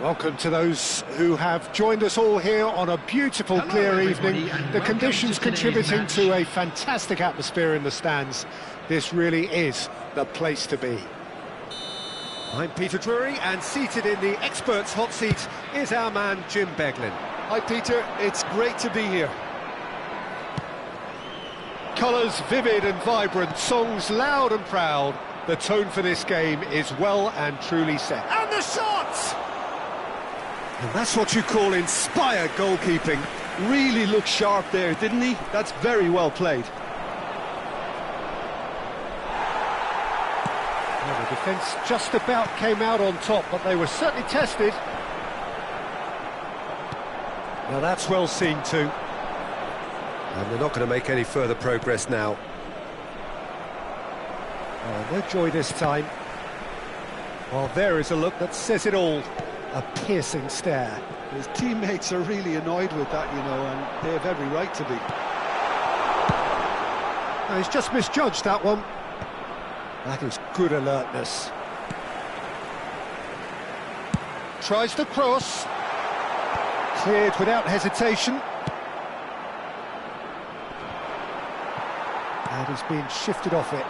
Welcome to those who have joined us all here on a beautiful, clear evening. The conditions contributing to a fantastic atmosphere in the stands. This really is the place to be. I'm Peter Drury, and seated in the experts' hot seat is our man Jim Beglin. Hi Peter, it's great to be here. Colours vivid and vibrant, songs loud and proud. The tone for this game is well and truly set. And the shot! And that's what you call inspired goalkeeping. Really looked sharp there, didn't he? That's very well played. Well, the defence just about came out on top, but they were certainly tested. Now that's well seen too. And they're not going to make any further progress now. Oh, no joy this time. Well, there is a look that says it all. A piercing stare. His teammates are really annoyed with that, you know, and they have every right to be. Oh, he's just misjudged that one. That is good alertness. Tries the cross. Cleared without hesitation. And he's being shifted off it.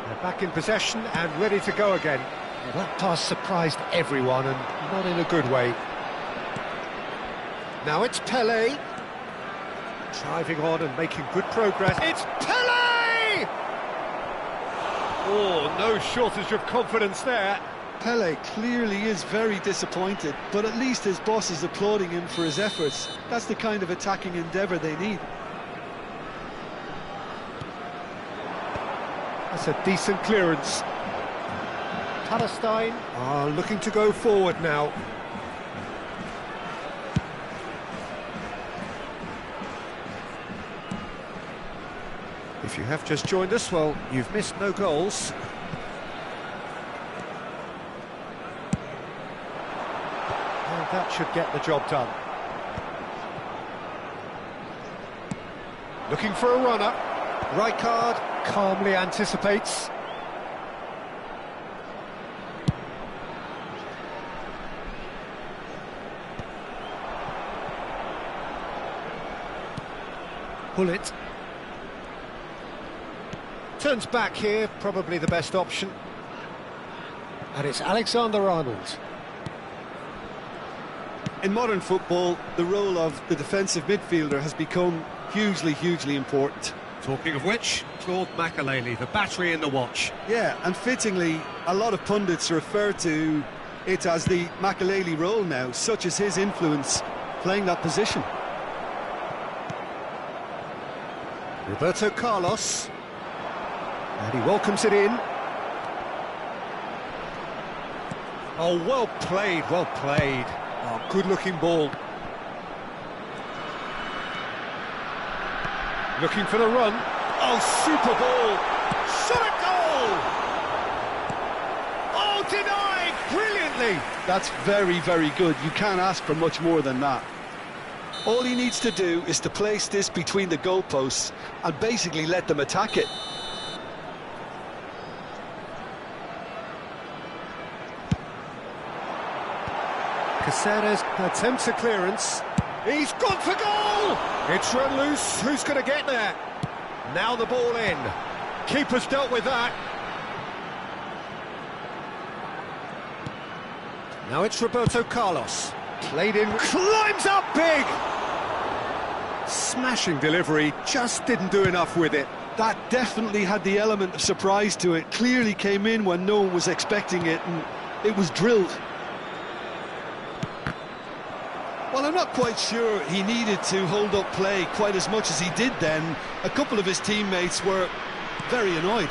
They're back in possession and ready to go again. Well, that pass surprised everyone, and not in a good way. Now it's Pelé. Driving on and making good progress. It's Pelé! Oh, no shortage of confidence there. Pelé clearly is very disappointed, but at least his boss is applauding him for his efforts. That's the kind of attacking endeavour they need. That's a decent clearance. Palestine are looking to go forward now. If you have just joined us, well, you've missed no goals. And that should get the job done. Looking for a runner. Rijkaard calmly anticipates. Pull it. Turns back here, probably the best option. And it's Alexander-Arnold. In modern football, the role of the defensive midfielder has become hugely important. Talking of which, Claude Makelele, the battery in the watch. Yeah, and fittingly, a lot of pundits refer to it as the Makelele role now, such as his influence playing that position. Roberto Carlos, and he welcomes it in. Oh, well played, well played. Oh, good-looking ball. Looking for the run. Oh, super ball. Shot at goal! Oh, denied brilliantly. That's very good. You can't ask for much more than that. All he needs to do is to place this between the goalposts and basically let them attack it. Caceres attempts a clearance. He's gone for goal! It's run loose. Who's going to get there? Now the ball in. Keeper's dealt with that. Now it's Roberto Carlos. Played in, climbs up big! Smashing delivery, just didn't do enough with it. That definitely had the element of surprise to it. Clearly came in when no one was expecting it, and it was drilled. Well, I'm not quite sure he needed to hold up play quite as much as he did then. A couple of his teammates were very annoyed.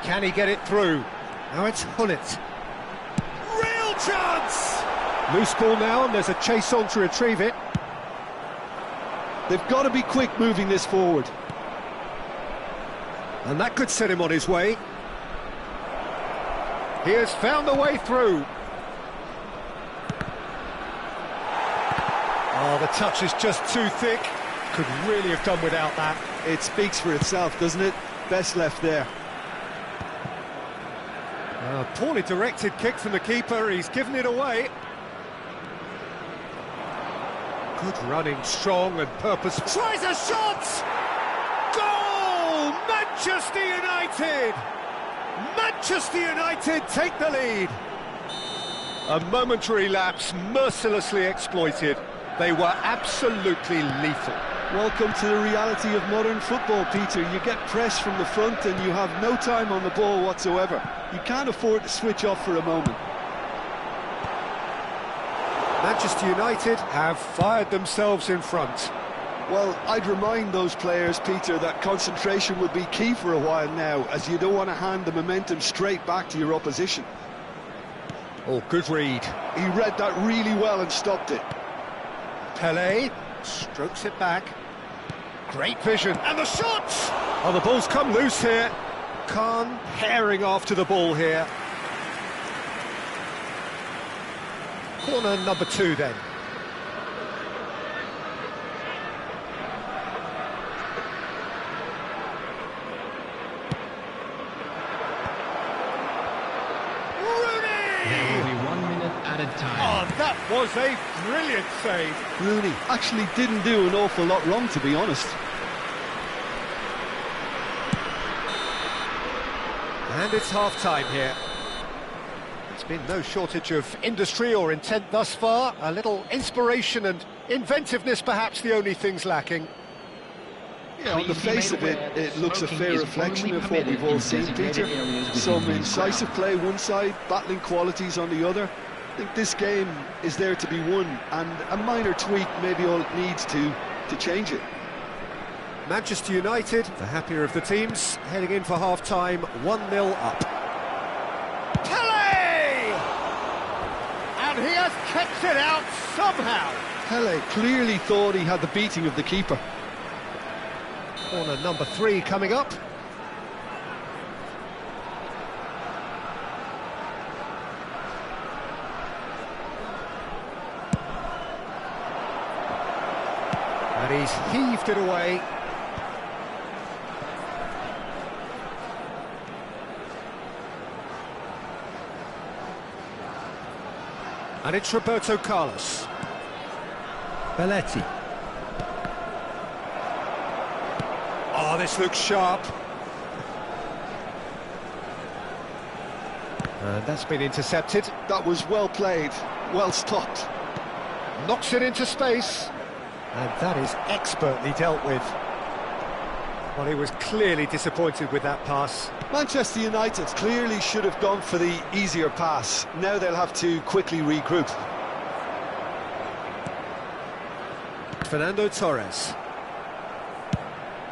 Can he get it through? Now it's Hullet. Real chance! Loose ball now, and there's a chase on to retrieve it. They've got to be quick moving this forward. And that could set him on his way. He has found the way through. Oh, the touch is just too thick. Could really have done without that. It speaks for itself, doesn't it? Best left there. Poorly directed kick from the keeper, he's given it away. Good running, strong and purposeful. Tries a shot! Goal! Manchester United! Manchester United take the lead. A momentary lapse mercilessly exploited. They were absolutely lethal. Welcome to the reality of modern football, Peter. You get pressed from the front and you have no time on the ball whatsoever. You can't afford to switch off for a moment. Manchester United have fired themselves in front. Well, I'd remind those players, Peter, that concentration will be key for a while now, as you don't want to hand the momentum straight back to your opposition. Oh, good read. He read that really well and stopped it. Pelé strokes it back. Great vision. And the shot! Oh, the ball's come loose here. Khan herring after the ball here. Corner number 2 then. Oh, that was a brilliant save. Rooney actually didn't do an awful lot wrong, to be honest. And it's half-time here. There's been no shortage of industry or intent thus far. A little inspiration and inventiveness, perhaps the only things lacking. Yeah, on the face of it, it looks a fair reflection of what we've all seen, Peter. Some incisive play one side, battling qualities on the other. I think this game is there to be won, and a minor tweak maybe all it needs to change it. Manchester United, the happier of the teams, heading in for half-time, 1-0 up. Pelé! And he has kept it out somehow. Pelé clearly thought he had the beating of the keeper. Corner number 3 coming up. And he's heaved it away. And it's Roberto Carlos. Belletti. Oh, this looks sharp. And that's been intercepted. That was well played, well stopped. Knocks it into space. And that is expertly dealt with. Well, he was clearly disappointed with that pass. Manchester United clearly should have gone for the easier pass. Now they'll have to quickly regroup. Fernando Torres.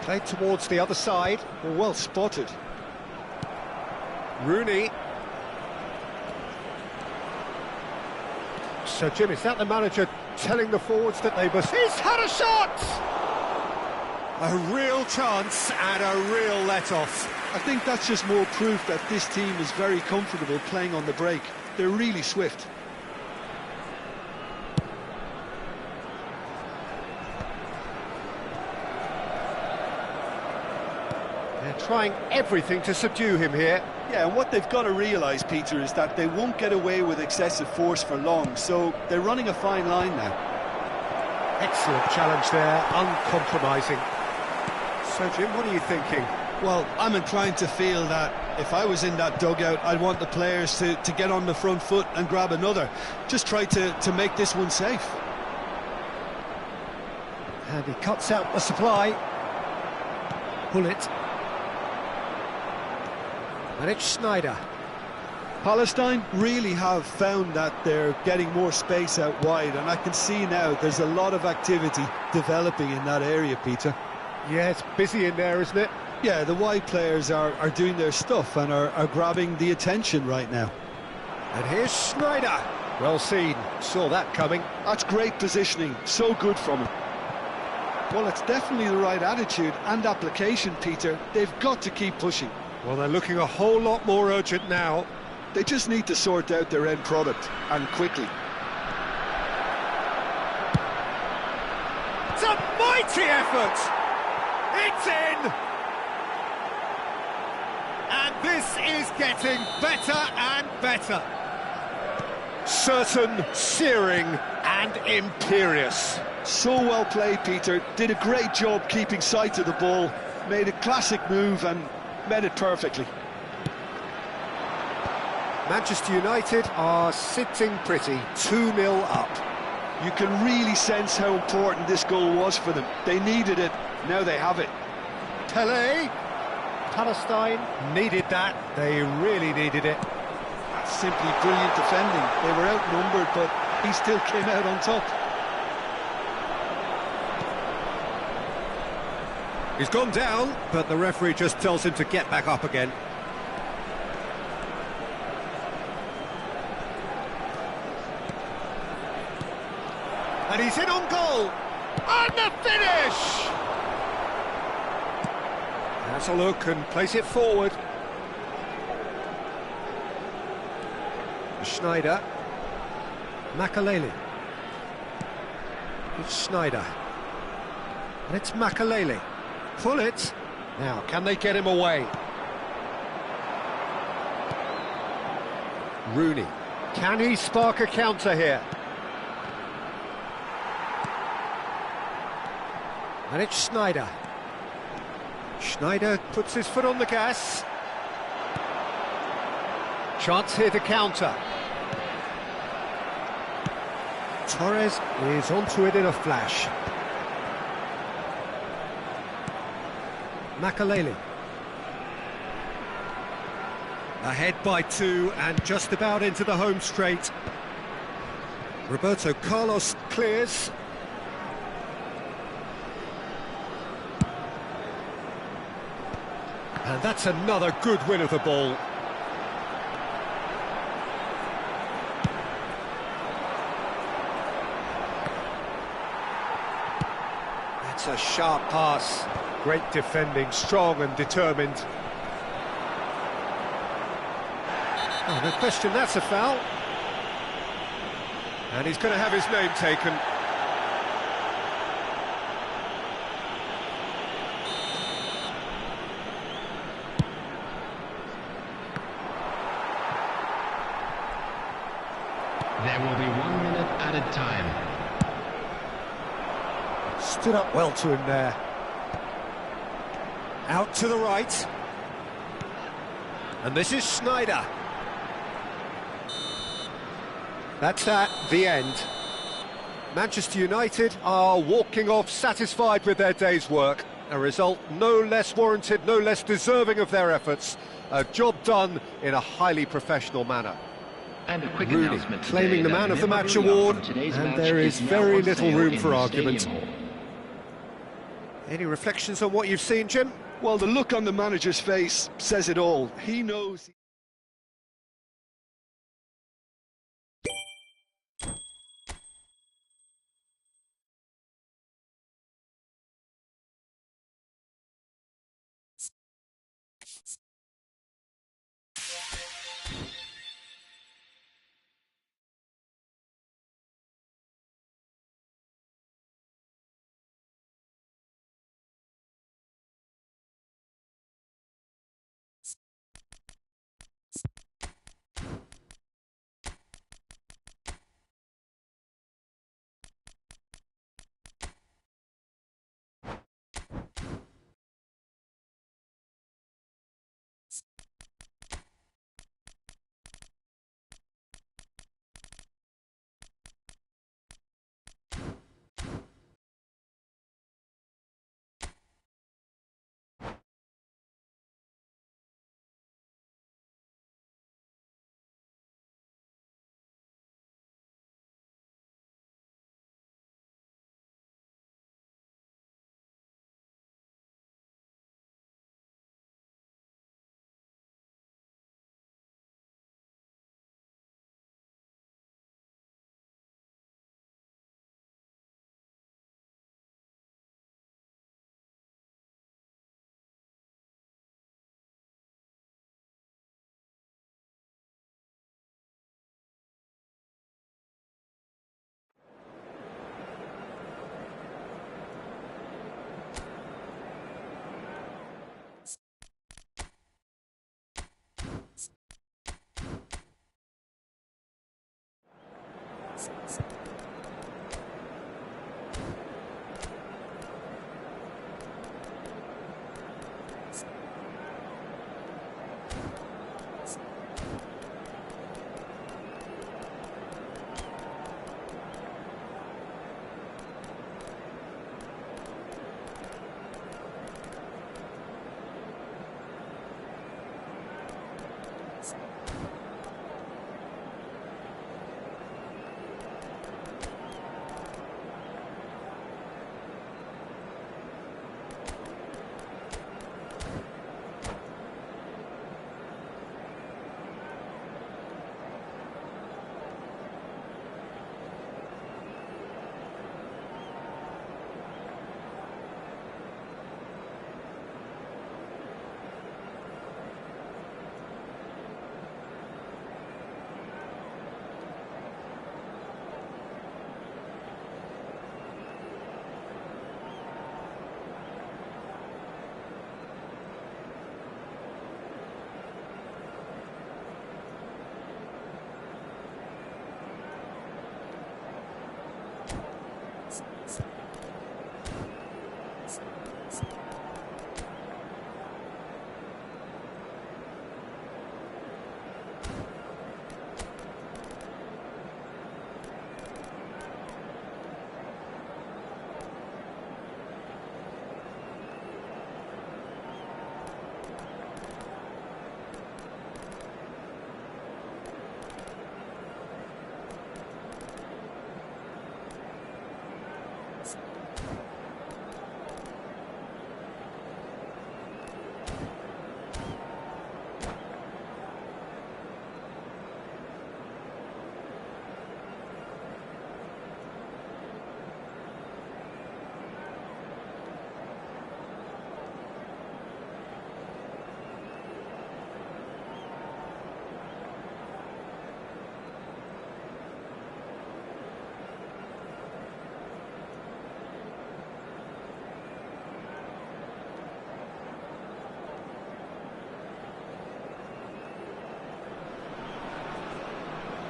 Played towards the other side. Well spotted. Rooney. So, Jim, is that the manager telling the forwards that they must... He's had a shot! A real chance and a real let-off. I think that's just more proof that this team is very comfortable playing on the break. They're really swift. They're trying everything to subdue him here. Yeah, and what they've got to realise, Peter, is that they won't get away with excessive force for long, so they're running a fine line now. Excellent challenge there, uncompromising. So, Jim, what are you thinking? Well, I'm inclined to feel that if I was in that dugout, I'd want the players to get on the front foot and grab another. Just try to make this one safe. And he cuts out the supply. Pull it. And it's Schneider. Palestine really have found that they're getting more space out wide, and I can see now there's a lot of activity developing in that area, Peter. Yeah, it's busy in there, isn't it? Yeah, the wide players are doing their stuff and are grabbing the attention right now. And here's Schneider. Well seen, saw that coming. That's great positioning, so good from him. Well, it's definitely the right attitude and application, Peter. They've got to keep pushing. Well, they're looking a whole lot more urgent now. They just need to sort out their end product, and quickly. It's a mighty effort! It's in! This is getting better and better. Certain, searing and imperious. So well played, Peter. Did a great job keeping sight of the ball. Made a classic move and met it perfectly. Manchester United are sitting pretty, 2-0 up. You can really sense how important this goal was for them. They needed it, now they have it. Pelé, Palestine needed that, they really needed it. That's simply brilliant defending. They were outnumbered, but he still came out on top. He's gone down, but the referee just tells him to get back up again. And he's in on goal! And the finish! Has a look and place it forward. Schneider. Makalele. It's Schneider. And it's Makalele. Pull it. Now, can they get him away? Rooney. Can he spark a counter here? And it's Schneider. Schneider puts his foot on the gas. Chance here to counter. Torres is onto it in a flash. Makalele. Ahead by 2 and just about into the home straight. Roberto Carlos clears. And that's another good win of the ball. That's a sharp pass. Great defending, strong and determined. Oh, no question, that's a foul. And he's going to have his name taken. There will be 1 minute added time. Stood up well to him there. Out to the right. And this is Schneider. That's at the end. Manchester United are walking off satisfied with their day's work. A result no less warranted, no less deserving of their efforts. A job done in a highly professional manner. And a quick Rooney announcement claiming the Man of the Match award, and there is very little room for argument. Any reflections on what you've seen, Jim? Well, the look on the manager's face says it all. He knows...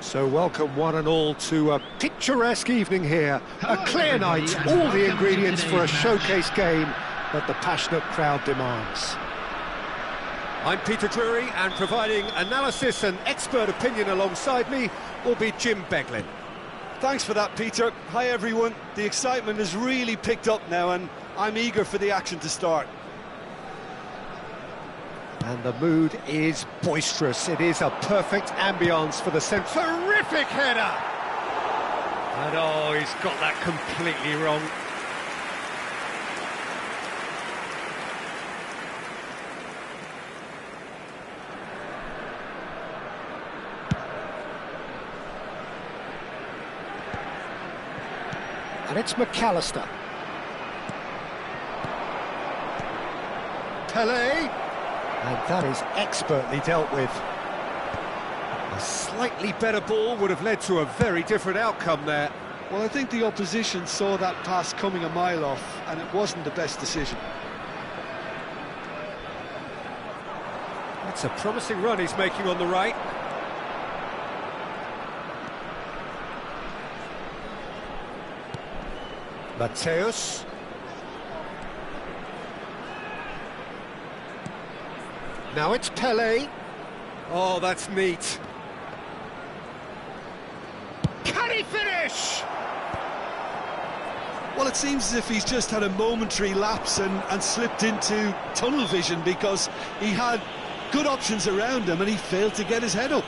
So welcome one and all to a picturesque evening here. A clear night, all the ingredients for a showcase game that the passionate crowd demands. I'm Peter Drury, and providing analysis and expert opinion alongside me will be Jim Beglin. Thanks for that, Peter. Hi, everyone. The excitement has really picked up now, and I'm eager for the action to start. And the mood is boisterous. It is a perfect ambience for the centre. Terrific header! And oh, he's got that completely wrong. And it's McAllister. Pelé. And that is expertly dealt with. A slightly better ball would have led to a very different outcome there. Well, I think the opposition saw that pass coming a mile off, and it wasn't the best decision. It's a promising run he's making on the right. Mateus. Now it's Pelé. Oh, that's neat. Can he finish? Well, it seems as if he's just had a momentary lapse and slipped into tunnel vision, because he had good options around him and he failed to get his head up.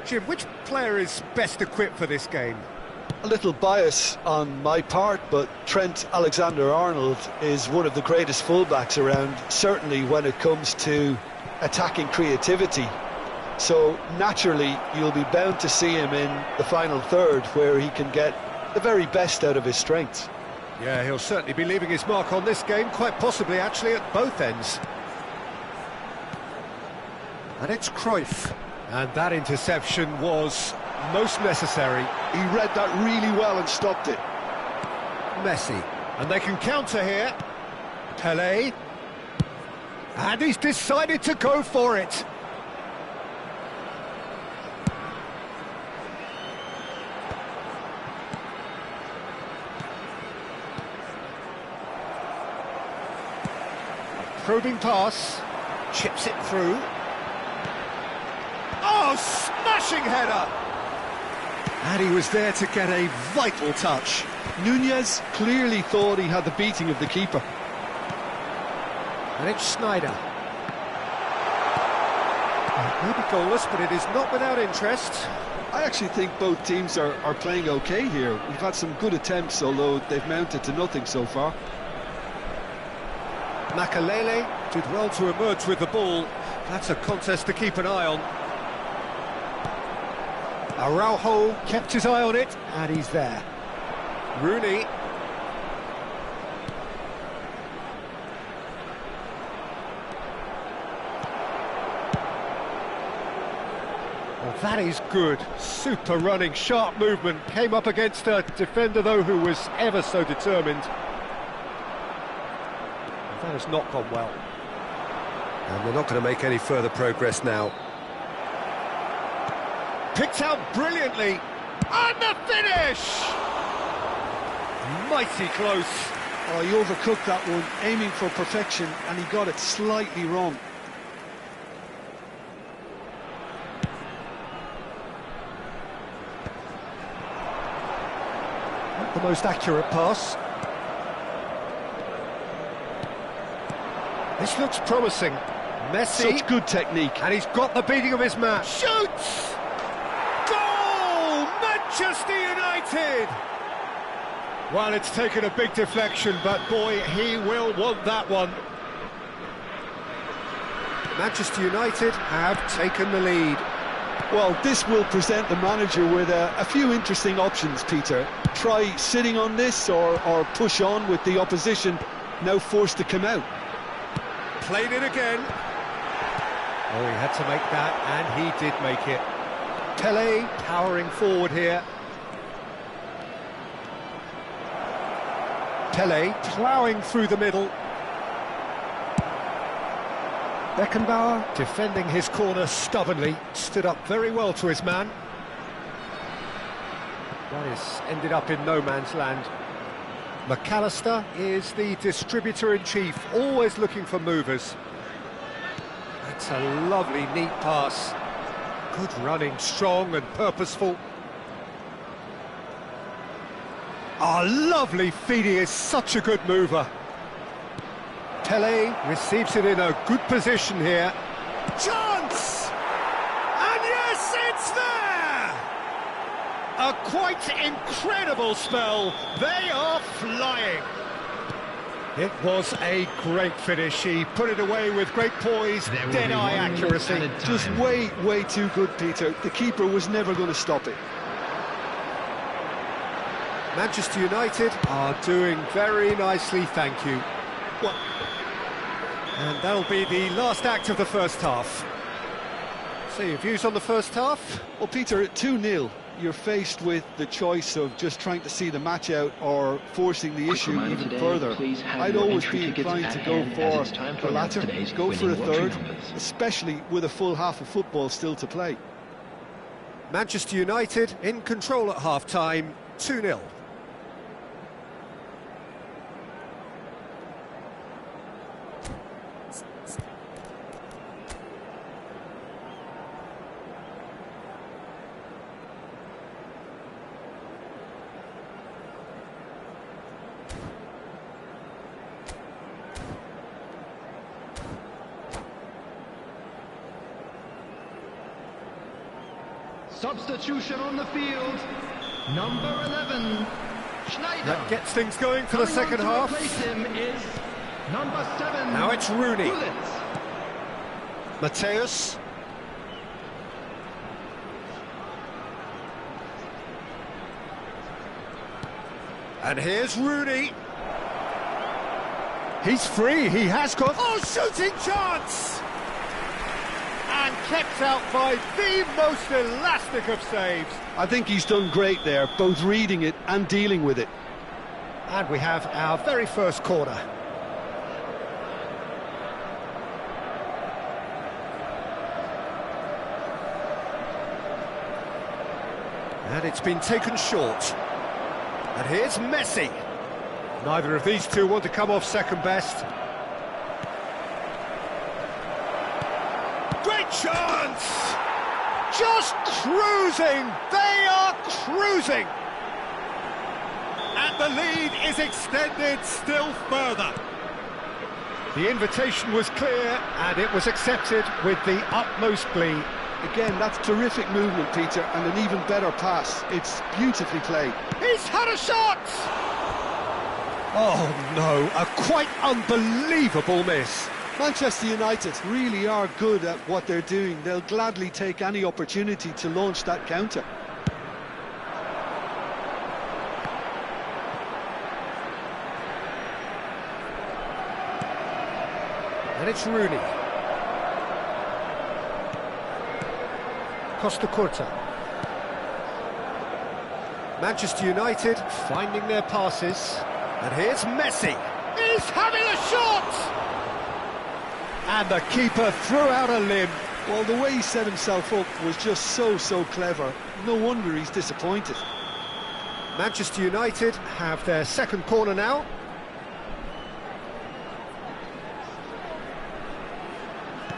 Jim, which player is best equipped for this game? A little bias on my part, but Trent Alexander-Arnold is one of the greatest fullbacks around, certainly when it comes to attacking creativity. So naturally, you'll be bound to see him in the final third, where he can get the very best out of his strengths. Yeah, he'll certainly be leaving his mark on this game, quite possibly actually at both ends. And it's Cruyff. And that interception was most necessary. He read that really well and stopped it. Messi. And they can counter here. Pelé. And he's decided to go for it. Probing pass. Chips it through. Oh, smashing header! And he was there to get a vital touch. Nunez clearly thought he had the beating of the keeper. And it's Snyder. Maybe goalless, but it is not without interest. I actually think both teams are playing okay here. We've had some good attempts, although they've mounted to nothing so far. Makalele did well to emerge with the ball. That's a contest to keep an eye on. Araujo kept his eye on it, and he's there. Rooney. Well, that is good. Super running, sharp movement. Came up against a defender, though, who was ever so determined. That has not gone well. And they're not going to make any further progress now. Picked out brilliantly, and the finish! Mighty close. Oh, he overcooked that one, aiming for perfection, and he got it slightly wrong. Not the most accurate pass. This looks promising. Messi. Such good technique. And he's got the beating of his man. Shoots! Goal! Manchester United! Well, it's taken a big deflection, but boy, he will want that one. Manchester United have taken the lead. Well, this will present the manager with a few interesting options, Peter. Try sitting on this or push on with the opposition now forced to come out. Played it again. Oh, he had to make that, and he did make it. Pele powering forward here. Pele ploughing through the middle. Beckenbauer defending his corner stubbornly, stood up very well to his man. That is ended up in no man's land. McAllister is the distributor-in-chief, always looking for movers. That's a lovely, neat pass. Good running, strong and purposeful. Ah, lovely feed, he is such a good mover. Pele receives it in a good position here. Chance! And yes, it's there! A quite incredible spell. They are flying. It was a great finish. He put it away with great poise, dead-eye accuracy. Just way too good, Peter. The keeper was never going to stop it. Manchester United are doing very nicely, thank you. Well, and that'll be the last act of the first half. So, your views on the first half? Well, Peter, at 2-0, you're faced with the choice of just trying to see the match out or forcing the issue even further. I'd always be inclined to go for the latter, go for a third, especially with a full half of football still to play. Manchester United in control at half-time, 2-0. Substitution on the field. Number 11, Schneider. That gets things going for the second half. Him is number 7. Now it's Rooney. Bullets. Mateus. And here's Rooney. He's free, he has got... Oh, shooting chance! And kept out by the most elastic of saves. I think he's done great there, both reading it and dealing with it. And we have our very first corner. And it's been taken short. And here's Messi. Neither of these two want to come off second best. Great chance! Just cruising! They are cruising! And the lead is extended still further. The invitation was clear and it was accepted with the utmost glee. Again, that's terrific movement, Peter, and an even better pass. It's beautifully played. He's had a shot! Oh no, a quite unbelievable miss. Manchester United really are good at what they're doing. They'll gladly take any opportunity to launch that counter. And it's Rooney. Costa Curta. Manchester United finding their passes. And here's Messi. He's having a shot! And the keeper threw out a limb. Well, the way he set himself up was just so clever. No wonder he's disappointed. Manchester United have their second corner now.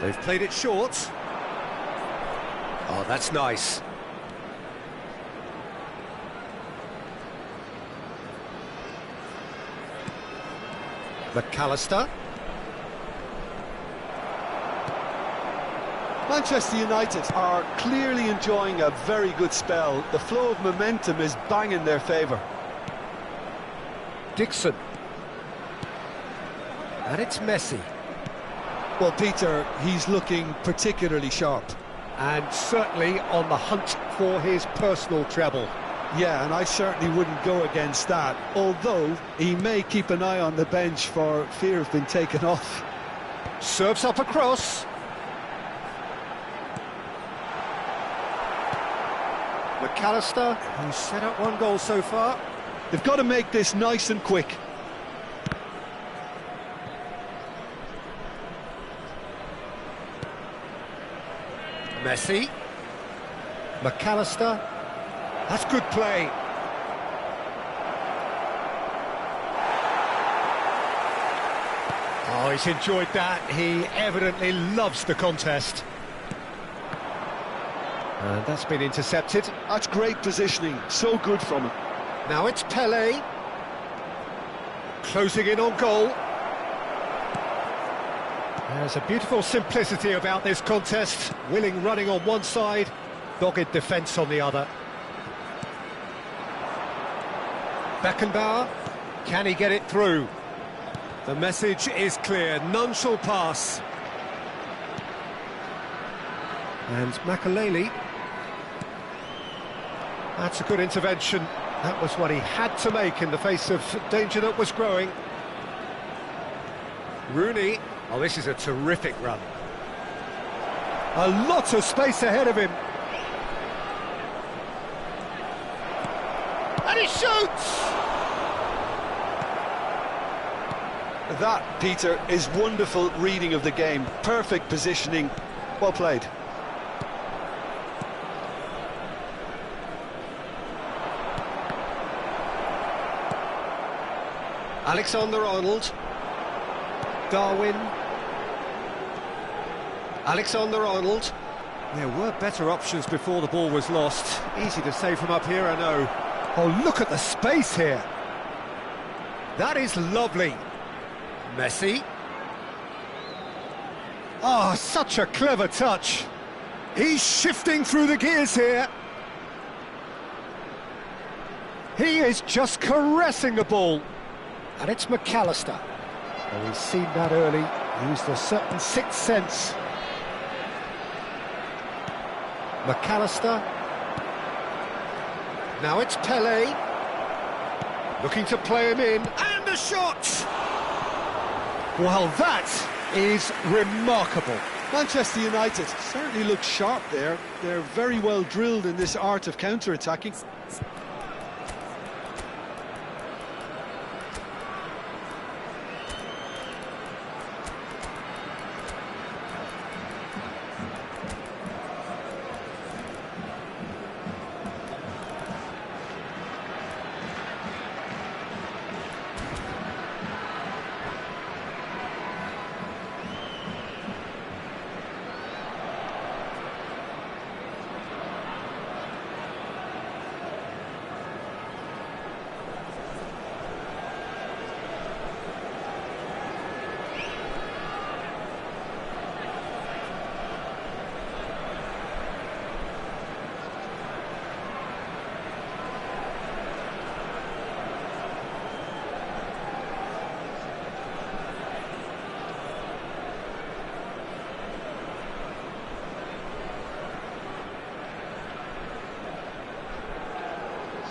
They've played it short. Oh, that's nice. McAllister. Manchester United are clearly enjoying a very good spell. The flow of momentum is bang in their favour. Dixon. And it's Messi. Well, Peter, he's looking particularly sharp. And certainly on the hunt for his personal treble. Yeah, and I certainly wouldn't go against that, although he may keep an eye on the bench for fear of being taken off. Serves up a cross. McAllister, who's set up one goal so far. They've got to make this nice and quick. Messi. McAllister. That's good play. Oh, he's enjoyed that. He evidently loves the contest. And that's been intercepted. That's great positioning, so good from him. Now it's Pelé. Closing in on goal. There's a beautiful simplicity about this contest. Willing running on one side, dogged defence on the other. Beckenbauer, can he get it through? The message is clear, none shall pass. And Makaleli. That's a good intervention. That was what he had to make in the face of danger that was growing. Rooney. Oh, this is a terrific run. A lot of space ahead of him. And he shoots! That, Peter, is wonderful reading of the game. Perfect positioning. Well played. Alexander-Arnold. Darwin. Alexander-Arnold. There were better options before the ball was lost. Easy to say from up here, I know. Oh, look at the space here. That is lovely. Messi. Oh, such a clever touch. He's shifting through the gears here. He is just caressing the ball. And it's McAllister. Oh, we've seen that early. Used a certain sixth sense. McAllister. Now it's Pelé. Looking to play him in. And a shot! Well, that is remarkable. Manchester United certainly look sharp there. They're very well drilled in this art of counter-attacking.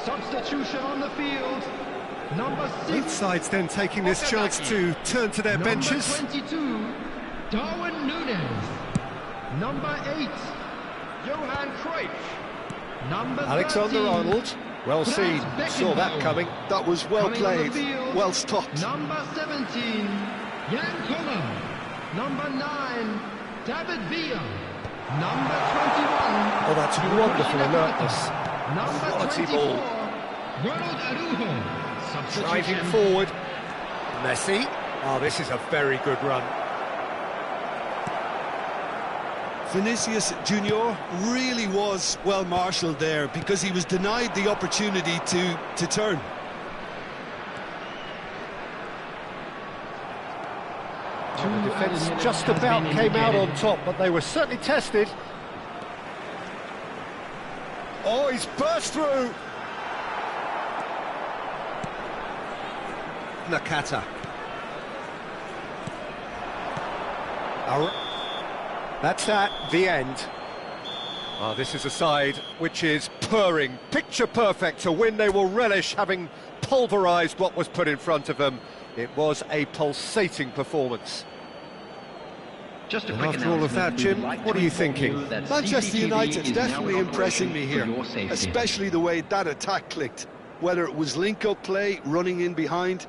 Substitution on the field. Number 6. Both sides then taking this chance to turn to their benches. Number 22, Darwin Núñez. Number 8, Johan Cruyff. Number 13, Alexander-Arnold. Well seen. Saw that coming. That was well played, well stopped. Number 17, Jan Koller. Number 9, David Villa. Number 21. Oh, that's wonderful alertness. Number Quality 24, ball. Ronald Araujo. Substitution. Driving forward. Messi. Oh, this is a very good run. Vinicius Junior really was well marshalled there because he was denied the opportunity to turn. defence just about came out on top, but they were certainly tested. Oh, he's burst through! Nakata. That's the end. Oh, this is a side which is purring, picture perfect to win. They will relish having pulverised what was put in front of them. It was a pulsating performance. After all of that, Jim, what are you thinking? Manchester United's definitely impressing me here, especially the way that attack clicked. Whether it was link-up play, running in behind,